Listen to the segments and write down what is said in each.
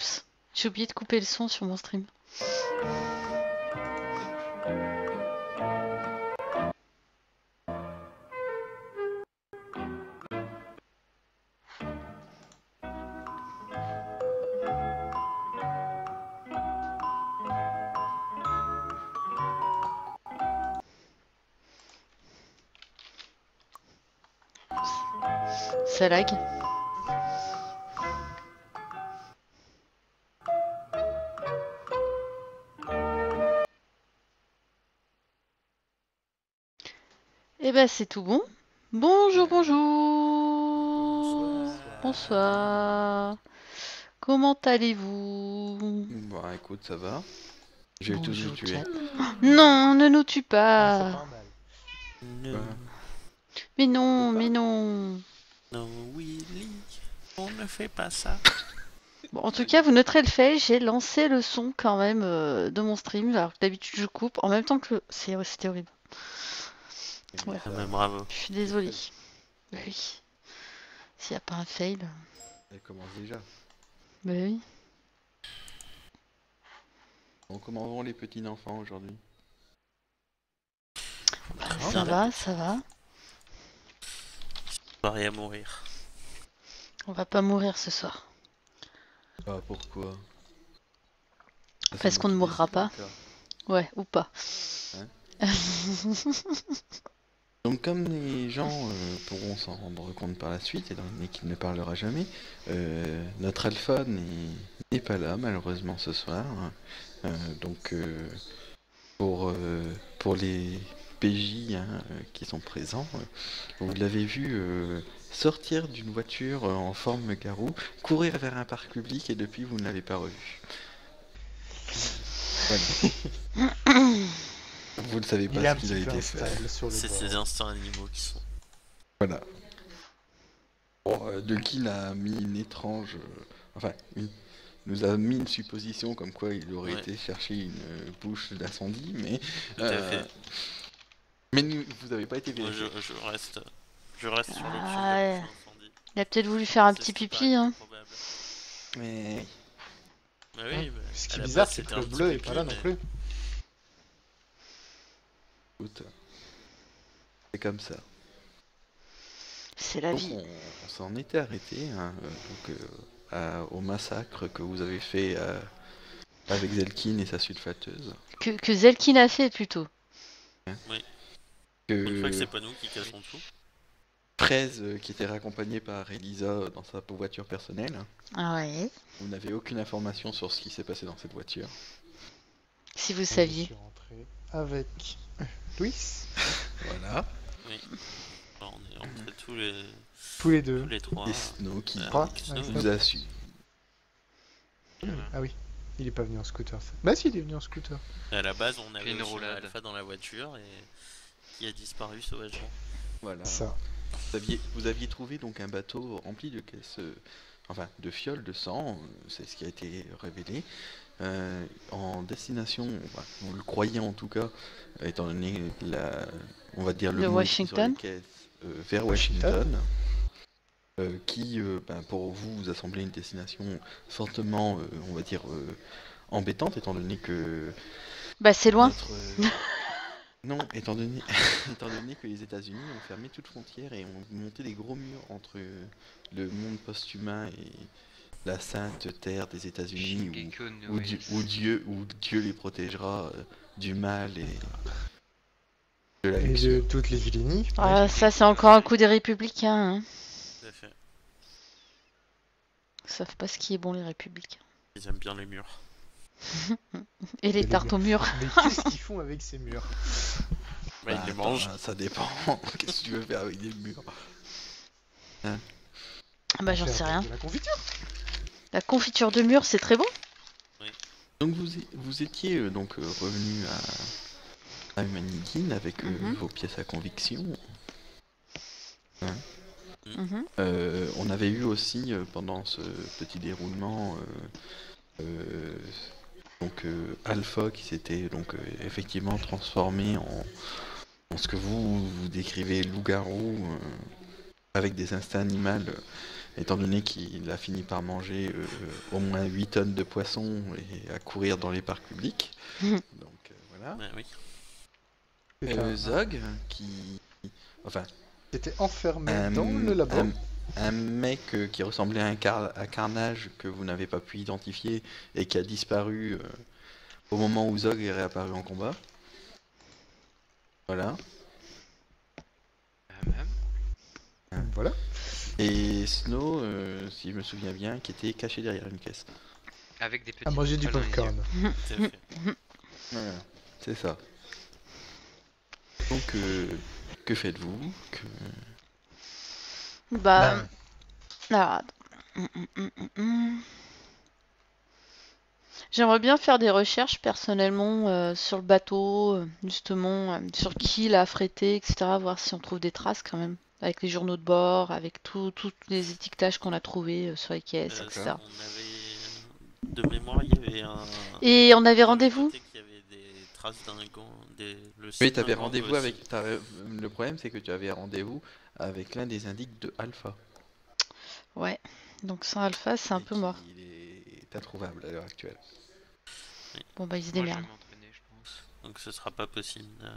Oups, j'ai oublié de couper le son sur mon stream. Ça lag. Eh ben c'est tout bon. Bonjour, bonjour. Bonsoir. Comment allez-vous? Bah écoute, ça va. J'ai tous Bonjour, tué. chat. Non, ne nous tue Ah, c'est pas. pas mal. Bah, Mais non, mais non. Non, Willy, on ne fait pas ça. Bon, en tout cas, vous noterez le fait, j'ai lancé le son quand même de mon stream, alors que d'habitude je coupe en même temps que... C'était horrible. Ouais. Ah, mais bravo. Je suis désolée. Bah oui. S'il n'y a pas un fail. elle commence déjà. Bah oui. Bon, comment vont les petits enfants aujourd'hui? Bah, ça va, ça va. Pas rien à mourir. On va pas mourir ce soir. Ah pourquoi? Ah, c'est Parce moi qu'on ne qui mourra décide, pas. d'accord. Ouais, ou pas. Donc comme les gens pourront s'en rendre compte par la suite, étant donné qu'il ne parlera jamais, notre alpha n'est pas là malheureusement ce soir. Donc pour les PJ qui sont présents, vous l'avez vu sortir d'une voiture en forme garou, courir vers un parc public et depuis vous ne l'avez pas revu. Voilà. Vous ne savez Il est pas un ce qu'il a petit peu été fait. instable sur le C'est bord. ces instincts animaux qui sont. Voilà. Bon, de qui l'a mis une étrange... nous a mis une supposition comme quoi il aurait Ouais. été chercher une bouche d'incendie, mais... Tout à fait. Mais vous n'avez pas été Moi, vérifié. je reste sur l'option Ah de la ouais. bouche incendie. Il a peut-être voulu faire un C'est petit ce qui pipi, paraît hein. plus probable. Mais... Bah oui, bah, Ce qui à est la bizarre, base, c'est que c'était le un petit bleu est pipi, pas là non mais- plus. Écoute, c'est comme ça. C'est la Donc vie. on s'en était arrêté au massacre que vous avez fait avec Zelkin et sa sulfateuse. Que Zelkin a fait plutôt. Pour une fois que c'est pas nous qui cassons tout. Fraise qui était raccompagnée par Elisa dans sa voiture personnelle. Ah ouais. Vous n'avez aucune information sur ce qui s'est passé dans cette voiture. Si vous Je saviez. suis rentré avec Louis, Voilà. Oui. Bon, on est rentrés tous les tous les deux. trois. Et Snow qui Trois. Snow, vous a su. Ah oui, il est pas venu en scooter. Ça. Bah si, il est venu en scooter. À la base, on avait Une aussi roulade. Alpha dans la voiture et qui a disparu sauvagement. Voilà. Ça. Vous aviez trouvé donc un bateau rempli de caisses, de fioles de sang, c'est ce qui a été révélé, en destination, on le croyait en tout cas, étant donné on va dire le De mot écrit sur les Washington. caisses, vers Washington, qui pour vous a semblé une destination fortement, on va dire, embêtante, étant donné que Bah c'est loin. Non, étant donné... étant donné que les États-Unis ont fermé toute frontière et ont monté des gros murs entre le monde post-humain et la sainte terre des États-Unis où Dieu les protégera du mal et de la Et luxure. de toutes les vilainies. Ah, ça c'est encore un coup des républicains. Hein. Tout à fait. Ils savent pas ce qui est bon les républicains. Ils aiment bien les murs. Et les les tartes au mur. Mais qu'est-ce qu'ils font avec ces murs? Bah, ils les mangent. Ça dépend. Qu'est-ce que tu veux faire avec des murs? Ah bah j'en Faire sais rien. De la confiture. La confiture de mur c'est très bon. Donc vous étiez donc revenu à Humanity avec vos pièces à conviction. Mhm. On avait eu aussi pendant ce petit déroulement Alpha qui s'était donc effectivement transformé en ce que vous décrivez loup-garou avec des instincts animaux étant donné qu'il a fini par manger au moins 8 tonnes de poissons et à courir dans les parcs publics. Donc voilà. Bah oui. C'est un- Zog, qui... Enfin, C'était enfermé un, dans le labo. un mec qui ressemblait à Carnage que vous n'avez pas pu identifier et qui a disparu au moment où Zog est réapparu en combat. Voilà. Voilà. Et Snow, si je me souviens bien, qui était caché derrière une caisse. Avec des petits. À manger du étoiles dans les yeux. popcorn. Tout à fait. Voilà, c'est ça. Donc, que faites-vous Bah, Ben, alors, attends. J'aimerais bien faire des recherches personnellement sur le bateau, justement, sur qui l'a affrété, etc. Voir si on trouve des traces quand même. Avec les journaux de bord, avec tous les étiquetages qu'on a trouvés sur les caisses, etc. On avait... De mémoire, il y avait un... Et on avait j'avais rendez-vous. noté qu'il y avait des traces d'un gant... Le site Oui, d'un t'avais gant rendez-vous aussi. avec... Le problème, c'est que tu avais rendez-vous avec l'un des indices de Alpha. Ouais. Donc sans Alpha, c'est un Et peu mort. Il est introuvable à l'heure actuelle. Bon bah ils se Moi, je vais démerdent. m'entraîner, je pense. Donc ce sera pas possible de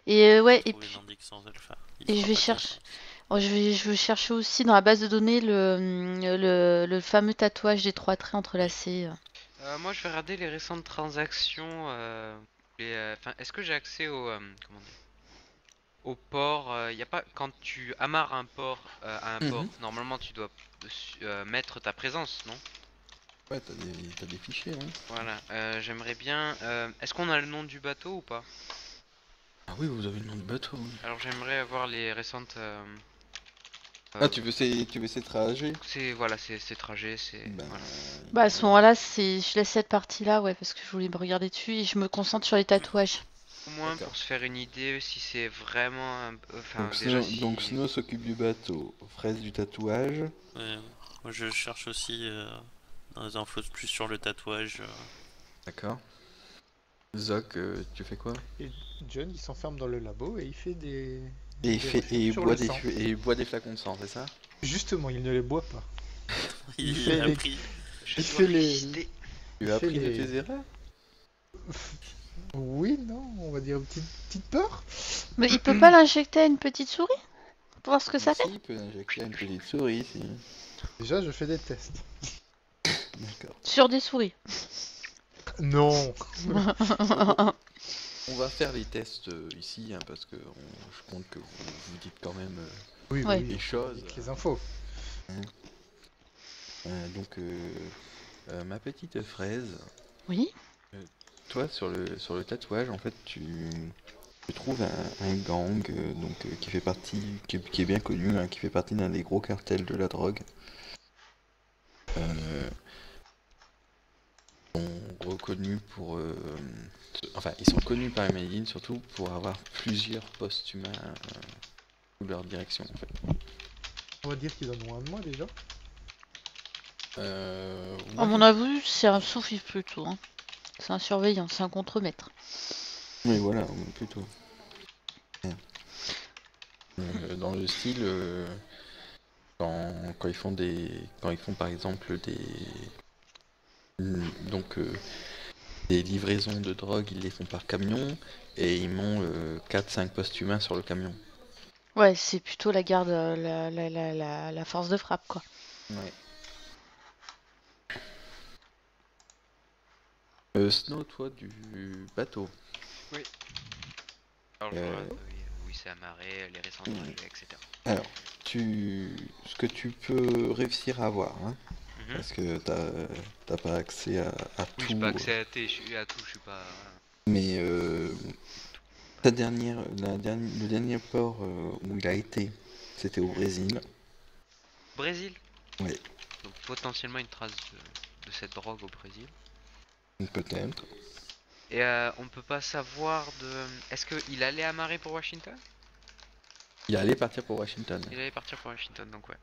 Et ouais, et trouver puis l'indice sans alpha. Il et fera je vais pas chercher. confiance. Oh, je vais chercher aussi dans la base de données le fameux tatouage des 3 traits entrelacés. Moi, je vais regarder les récentes transactions. Enfin, est-ce que j'ai accès au comment dire, au port? Y a pas quand tu amarres un port à un port. Mhm. Normalement, tu dois mettre ta présence, non? Ouais, t'as des fichiers, hein. Voilà. J'aimerais bien. Est-ce qu'on a le nom du bateau ou pas? Ah oui, vous avez le nom de bateau. Oui. Alors, j'aimerais avoir les récentes. Ah, tu veux ces trajets? C'est voilà, ces trajets, c'est Ben, voilà. Bah à ce moment-là, je laisse cette partie-là, ouais, parce que je voulais me regarder dessus et je me concentre sur les tatouages. Au moins D'accord. pour se faire une idée si c'est vraiment enfin Donc, déjà donc Snow s'occupe du bateau, Fraise du tatouage. Ouais, moi je cherche aussi dans les infos plus sur le tatouage. D'accord. Zoc, tu fais quoi? et John, il s'enferme dans le labo et il fait des. Et des recherches sur le sang. il boit des flacons de sang, c'est ça? Justement, il ne les boit pas. Il fait a les- pris. je il dois fait les- résister. Tu Il as fait appris de les- tes erreurs? Oui, non, on va dire une petite peur. Mais il peut pas l'injecter à une petite souris? Pour voir ce que ça fait? Si, il peut injecter une petite souris, si. Déjà, je fais des tests. D'accord. Sur des souris. Non. On va faire les tests ici, hein, parce que je compte que vous dites quand même Oui, Ouais. les choses. avec les infos. Donc, ma petite Fraise, Oui? toi, sur le tatouage, en fait, tu trouves un gang qui fait partie, qui est bien connu, hein, qui fait partie d'un des gros cartels de la drogue. Ils sont reconnus pour... enfin, ils sont connus par les Medellin surtout pour avoir plusieurs postes humains sous leur direction, en fait. On va dire qu'ils en ont un de moi déjà. À mon avis, c'est un sous-fifre plutôt. Hein. C'est un surveillant, c'est un contremaître. Oui, voilà, plutôt. Dans le style, quand ils font par exemple des livraisons de drogue, ils les font par camion et ils montent 4-5 postes humains sur le camion. Ouais, c'est plutôt la garde, la force de frappe, quoi. Ouais. Snow, toi, du bateau. Alors, je Euh, regarde, oui, c'est amarré, les récents trajets, etc. Alors, ce que tu peux réussir à avoir, hein, Mhm. parce que t'as pas accès à Oui, tout. j'ai pas accès à tout, je suis pas. Mais le dernier port où il a été, c'était au Brésil. Brésil. Ouais. Donc potentiellement une trace de cette drogue au Brésil. Peut-être. Et on peut pas savoir de. Est-ce qu'il allait amarrer pour Washington? Il allait partir pour Washington. Il allait partir pour Washington, donc ouais.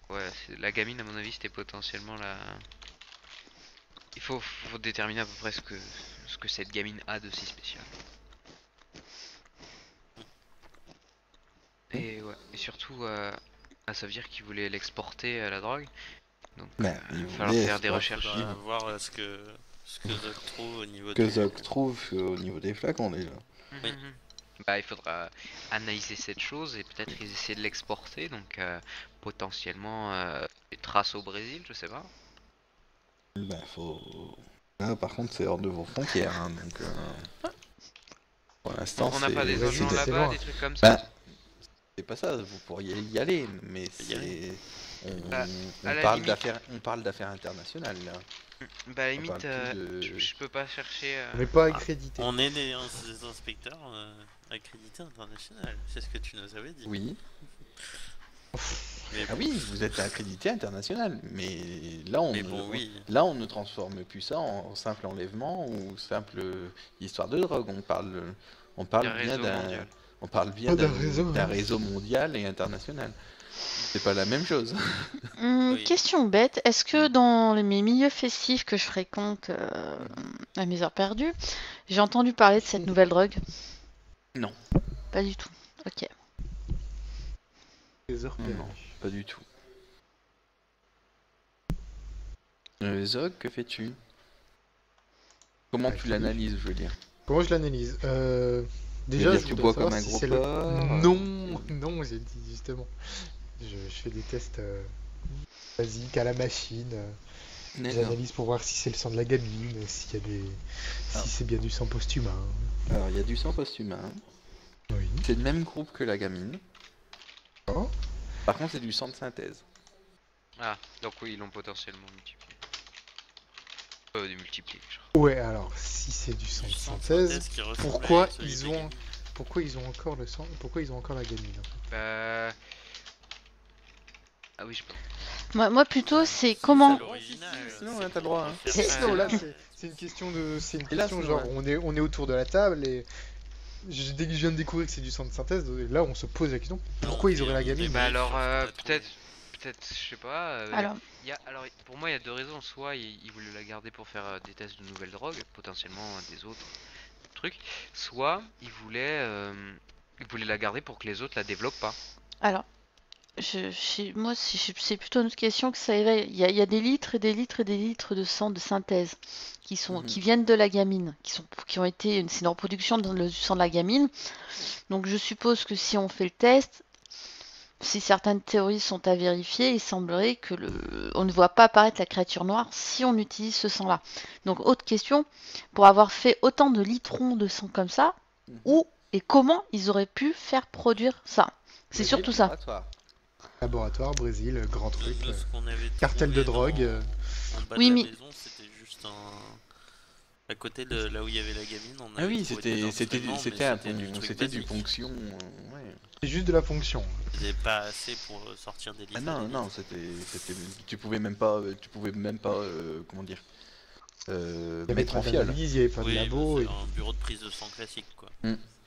Ouais, la gamine, à mon avis, c'était potentiellement la. Il faut déterminer à peu près ce que cette gamine a de si spécial. Et ouais, et surtout, Ah, ça veut dire qu'ils voulaient l'exporter la drogue. Donc Bah, il ils va falloir voulaient faire des export- recherches. Faudra voir ce que Zoc trouve au niveau Que du... Zoc trouve au niveau des flacons déjà. Oui. Mhm. Bah, il faudra analyser cette chose et peut-être ils essayer de l'exporter, donc potentiellement des traces au Brésil, je sais pas. Bah faut... Là par contre c'est hors de vos frontières, hein, donc pour l'instant On n'a pas des Ouais, agents c'est là-bas, loin. des trucs comme ça. Bah, c'est pas ça, vous pourriez y aller, mais c'est... Bah, On à la parle limite. d'affaires internationales là. Bah, à la On parle limite, plus de... je peux pas chercher. On n'est pas accrédité. On est des inspecteurs accrédités internationaux, c'est ce que tu nous avais dit. Oui. Mais Ah oui, vous êtes accrédité international, mais là on, Mais bon, oui. là on ne transforme plus ça en simple enlèvement ou simple histoire de drogue. On parle D'un bien réseau mondial. on parle bien D'un réseau, d'un hein. réseau mondial et international. C'est pas la même chose. Oui. Question bête, est-ce que dans mes milieux festifs que je fréquente à mes heures perdues, j'ai entendu parler de cette nouvelle drogue? Non. Pas du tout. Ok. Les heures Non, perdues. pas du tout. Zog, que fais-tu? Comment Bah, tu tu l'analyses, je veux dire? Comment je l'analyse Déjà, C'est-à-dire, je tu voudrais bois comme savoir un si gros c'est le... porc, Non, non, j'ai dit justement. Je fais des tests basiques à la machine. D'accord. J'analyse pour voir si c'est le sang de la gamine, s'il y a des... Ah. si c'est bien du sang post-humain. Alors, il y a du sang post-humain. Oui. C'est le même groupe que la gamine. Oh. Par contre, c'est du sang de synthèse. Ah, donc oui, ils l'ont potentiellement multiplié. Démultiplié, je crois. Ouais, alors, si c'est du sang de synthèse, qui ressemble pourquoi à celui ils des ont... gamins. pourquoi ils ont encore le sang... Pourquoi ils ont encore la gamine en fait Bah. Ah oui, je peux. Moi plutôt, c'est Si, comment... c'est l'original, sinon, c'est t'as le droit, hein. pour C'est- faire Non, là, ça. c'est une question de... C'est une Et là, question c'est genre, vrai. on est autour de la table et... Dès que je viens de découvrir que c'est du sang de synthèse, là on se pose la question, pourquoi ils auraient la gamine Bah alors, sur ce qu'on a peut-être, je sais pas. Alors, Alors, pour moi, il y a deux raisons. Soit ils voulaient la garder pour faire des tests de nouvelles drogues, potentiellement des autres trucs. Soit ils voulaient la garder pour que les autres la développent pas. alors, moi, c'est plutôt une autre question que ça éveille. Il y a des litres et des litres et des litres de sang de synthèse qui viennent de la gamine, qui ont été, c'est une reproduction du sang de la gamine. Donc, je suppose que si on fait le test, si certaines théories sont à vérifier, il semblerait que on ne voit pas apparaître la créature noire si on utilise ce sang-là. Donc, autre question, pour avoir fait autant de litrons de sang comme ça, où et comment ils auraient pu faire produire ça? C'est surtout ça. Laboratoire. Laboratoire, Brésil, grand truc. De ce qu'on avait Cartel de trouvé drogue. en bas Oui, de mais- la maison, c'était juste à côté de là où il y avait la gamine. On Ah avait oui, trouvé c'était des c'était instruments, mais c'était du basique. ponction. Ouais. C'est juste de la fonction. C'était pas assez pour sortir des Ah litres. non, et des non, litres. c'était tu pouvais même pas comment dire Il y avait mettre pas en fiole. d'analyse, il n'y avait pas de Oui, labo. c'est et- un bureau de prise de sang classique, quoi.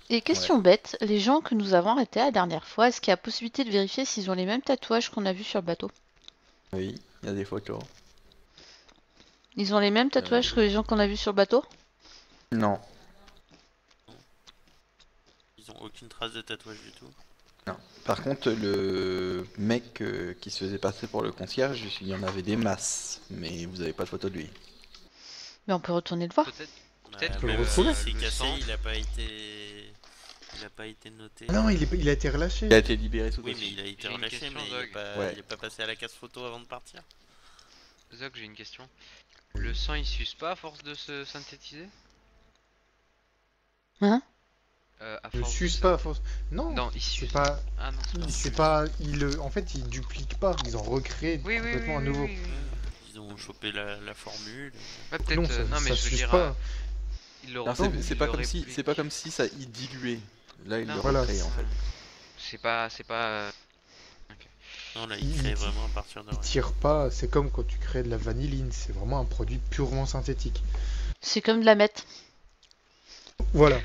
Et question bête, les gens que nous avons arrêtés la dernière fois, est-ce qu'il y a possibilité de vérifier s'ils ont les mêmes tatouages qu'on a vus sur le bateau? Oui, il y a des photos. Ils ont les mêmes tatouages que les gens qu'on a vus sur le bateau? Non, Ils ont aucune trace de tatouage du tout. non. Par contre, le mec qui se faisait passer pour le concierge, il y en avait des masses, mais vous avez pas de photo de lui. Mais on peut retourner le voir. Peut-être. Bah, Peut-être que même le retrouver. si c'est le cassé, sang- il a pas été noté. Ah non, il a été relâché. Il a été libéré sous Oui, mais caution. il a été J'ai une relâché, question, mais Zog. Ouais. il est pas passé à la case photo avant de partir. Zoc, j'ai une question. Le sang il s'use pas à force de se synthétiser? Hein? À Ne force de suce se- pas à force. Non, Non, il c'est s'use. pas. Ah non, c'est pas. C'est pas. En fait, ils dupliquent pas, ils en recréent Oui, oui, oui, complètement oui, un nouveau. oui, oui. Ils ont chopé la formule. Ouais, peut-être. Non, ça, non, mais ça je veux suce dire, pas. il Non, l'aurait. c'est il pas comme l'aurait si plus- c'est pas comme si ça y diluait. Là, il Non. le Voilà. recrée en fait. C'est pas. Non, là, Il- il crée il- vraiment à partir de Ils rien. tirent pas, c'est comme quand tu crées de la vanilline, c'est vraiment un produit purement synthétique. C'est comme de la meth. Voilà,